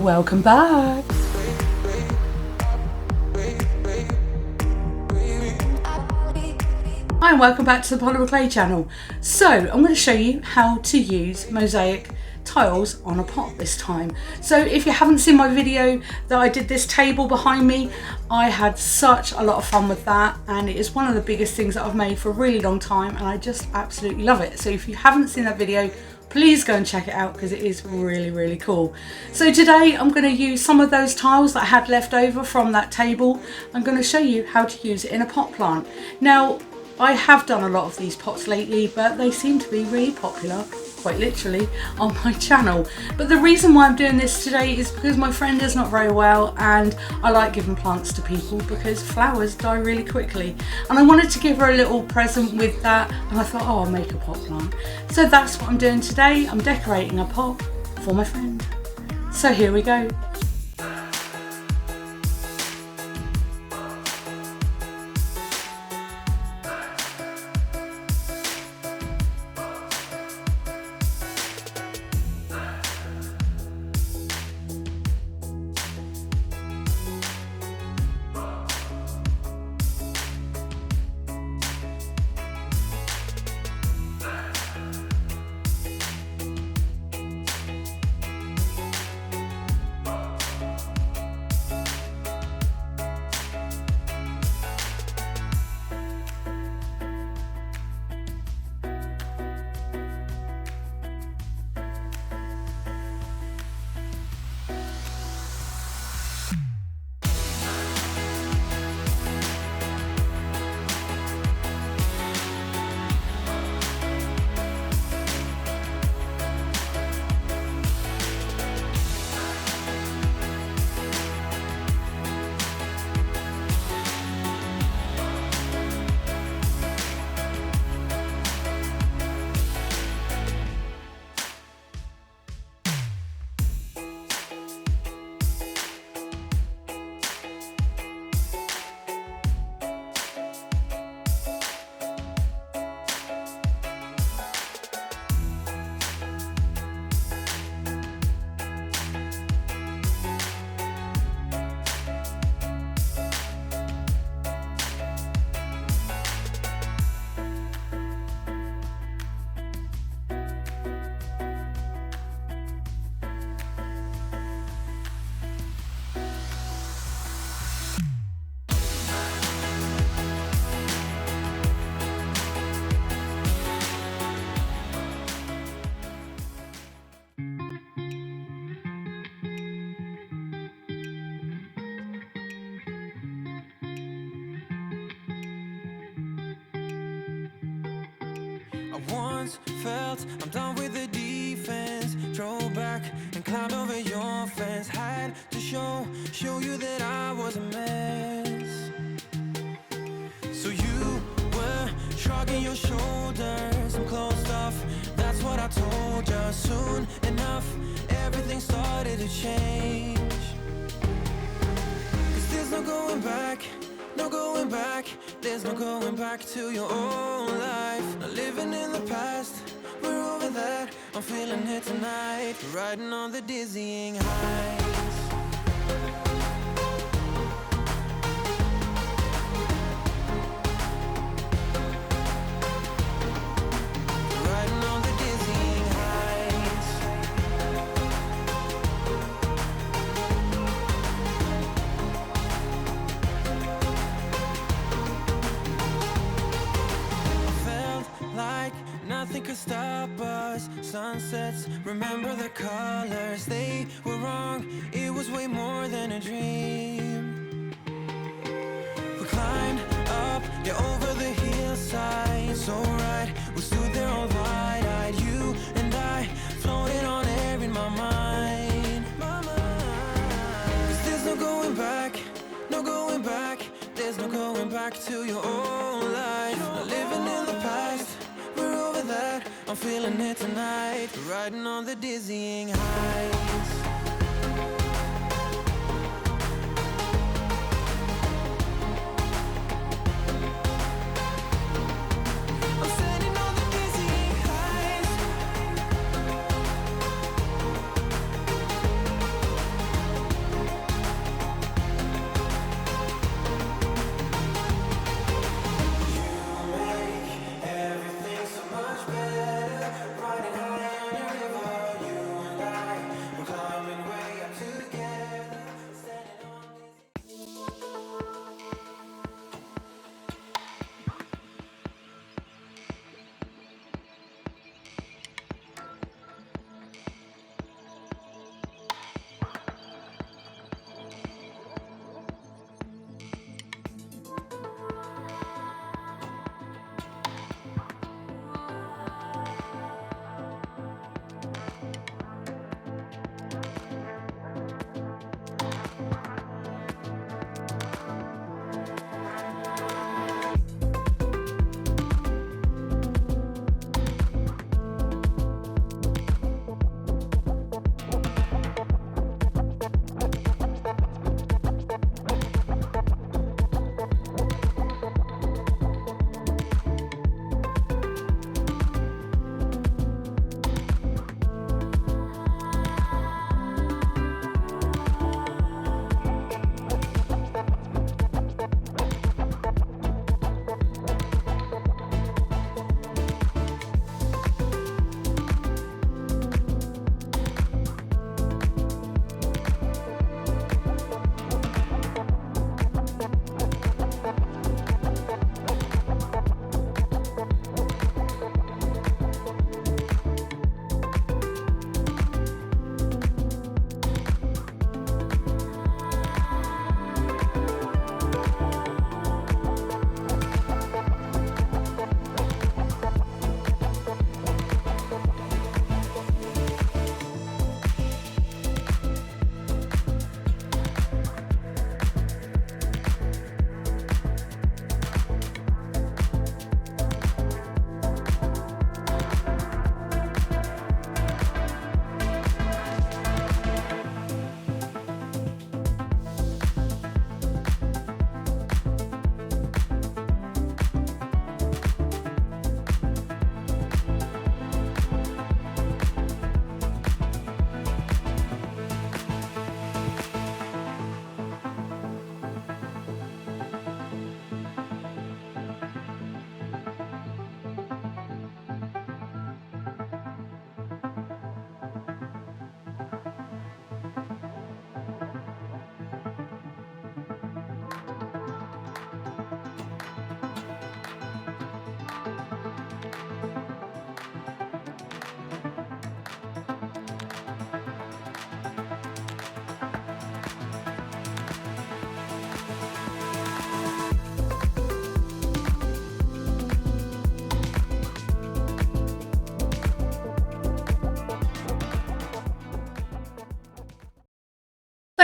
welcome back. Hi and welcome back to the Polymer Clay channel. So I'm going to show you how to use mosaic tiles on a pot this time. So if you haven't seen my video that I did this table behind me, I had such a lot of fun with that, and it is one of the biggest things that I've made for a really long time, and I just absolutely love it. So if you haven't seen that video, please go and check it out because it is really cool. So today I'm going to use some of those tiles that I had left over from that table. I'm going to show you how to use it in a pot plant. Now, I have done a lot of these pots lately, but they seem to be really popular, quite literally, on my channel. But the reason why I'm doing this today is because my friend is not very well, and I like giving plants to people because flowers die really quickly. And I wanted to give her a little present with that, and I thought, oh, I'll make a pot plant. So that's what I'm doing today. I'm decorating a pot for my friend. So here we go. I once felt I'm done with the defense. Drove back and climbed over your fence. Had to show you that I was a mess. So you were shrugging your shoulders and closed off. That's what I told you. Soon enough, everything started to change. 'Cause there's no going back, no going back. There's no going back to your old life. Not living in the past, we're over that. I'm feeling it tonight, riding on the dizzying heights. Riding on the dizzying heights. Like nothing could stop us. Sunsets, remember the colors. They were wrong, it was way more than a dream. We climbed up, yeah, over the hillside. So right, we stood there all wide-eyed. You and I floated on air in my mind. 'Cause there's no going back, no going back. There's no going back to your old life. Not living in the past, we're over that. I'm feeling it tonight, riding on the dizzying heights. I'm standing on the dizzying heights.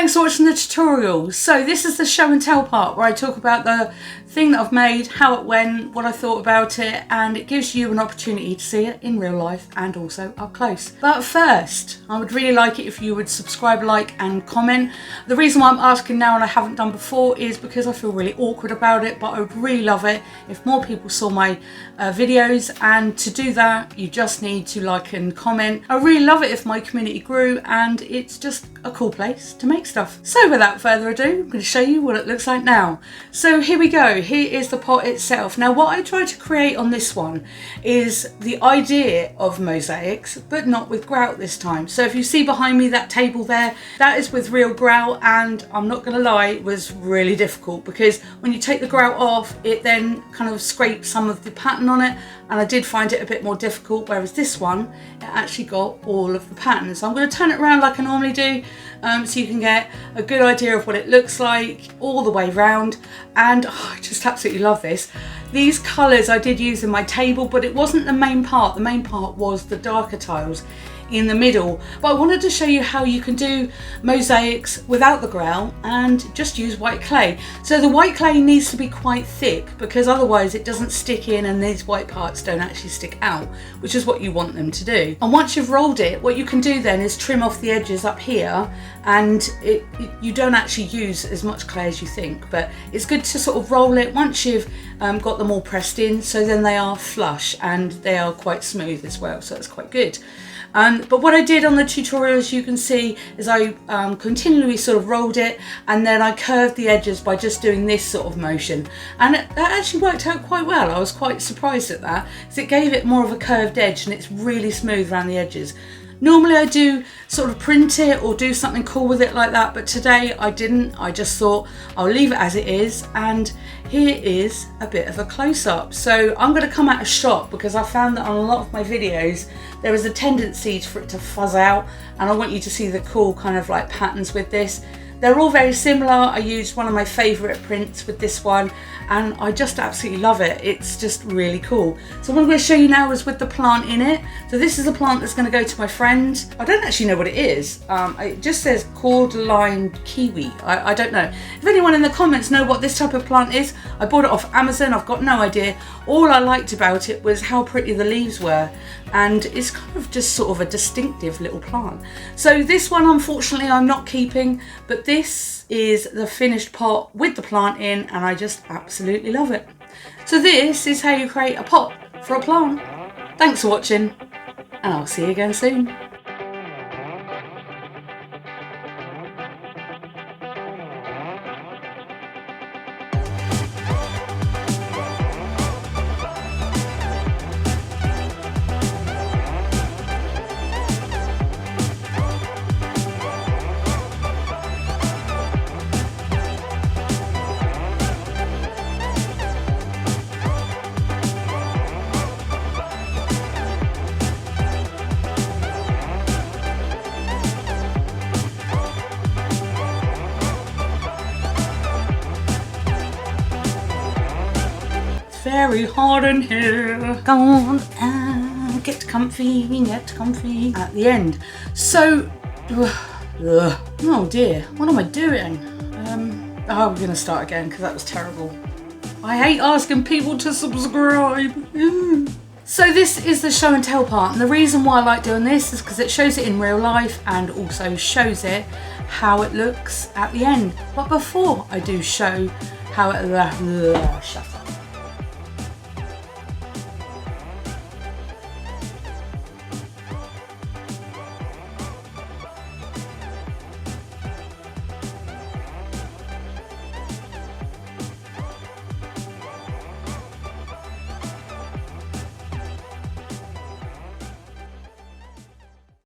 Thanks for watching the tutorial. So this is the show and tell part where I talk about the thing that I've made, how it went, what I thought about it, and it gives you an opportunity to see it in real life and also up close. But first, I would really like it if you would subscribe, like and comment. The reason why I'm asking now and I haven't done before is because I feel really awkward about it, but I would really love it if more people saw my videos, and to do that you just need to like and comment. I really love it if my community grew, and it's just a cool place to make stuff. So without further ado, I'm going to show you what it looks like now. So here we go. Here is the pot itself. Now what I tried to create on this one is the idea of mosaics, but not with grout this time. So if you see behind me that table there, that is with real grout, and I'm not going to lie, it was really difficult because when you take the grout off, it then kind of scrapes some of the pattern on it, and I did find it a bit more difficult, whereas this one, it actually got all of the pattern. So I'm going to turn it around like I normally do, so you can get a good idea of what it looks like all the way round. And I just absolutely love this. These colours I did use in my table, but it wasn't the main part. The main part was the darker tiles in the middle, but I wanted to show you how you can do mosaics without the grout and just use white clay. So the white clay needs to be quite thick because otherwise it doesn't stick in and these white parts don't actually stick out, which is what you want them to do. And once you've rolled it, what you can do then is trim off the edges up here, and you don't actually use as much clay as you think, but it's good to sort of roll it once you've got them all pressed in, so then they are flush and they are quite smooth as well, so that's quite good. But what I did on the tutorial, as you can see, is I continually sort of rolled it, and then I curved the edges by just doing this sort of motion, and that actually worked out quite well. I was quite surprised at that, because it gave it more of a curved edge and it's really smooth around the edges. Normally I do sort of print it or do something cool with it like that, but today I didn't. I just thought I'll leave it as it is, and here is a bit of a close-up. So I'm going to come out of shot because I found that on a lot of my videos there is a tendency for it to fuzz out, and I want you to see the cool kind of like patterns with this. They're all very similar. I used one of my favourite prints with this one, and I just absolutely love it. It's just really cool. So what I'm going to show you now is with the plant in it. So this is a plant that's going to go to my friend. I don't actually know what it is. It just says cord-lined kiwi. I don't know. If anyone in the comments know what this type of plant is, I bought it off Amazon. I've got no idea. All I liked about it was how pretty the leaves were, and it's kind of just sort of a distinctive little plant. So this one, unfortunately, I'm not keeping, but this is the finished pot with the plant in, and I just absolutely love it. So this is how you create a pot for a plant. Thanks for watching, and I'll see you again soon. Very hard in here. Go on, get comfy at the end. So, oh dear, what am I doing? Oh, we're gonna start again because that was terrible. I hate asking people to subscribe. So this is the show and tell part, and the reason why I like doing this is because it shows it in real life and also shows it how it looks at the end. But before I do show how it shut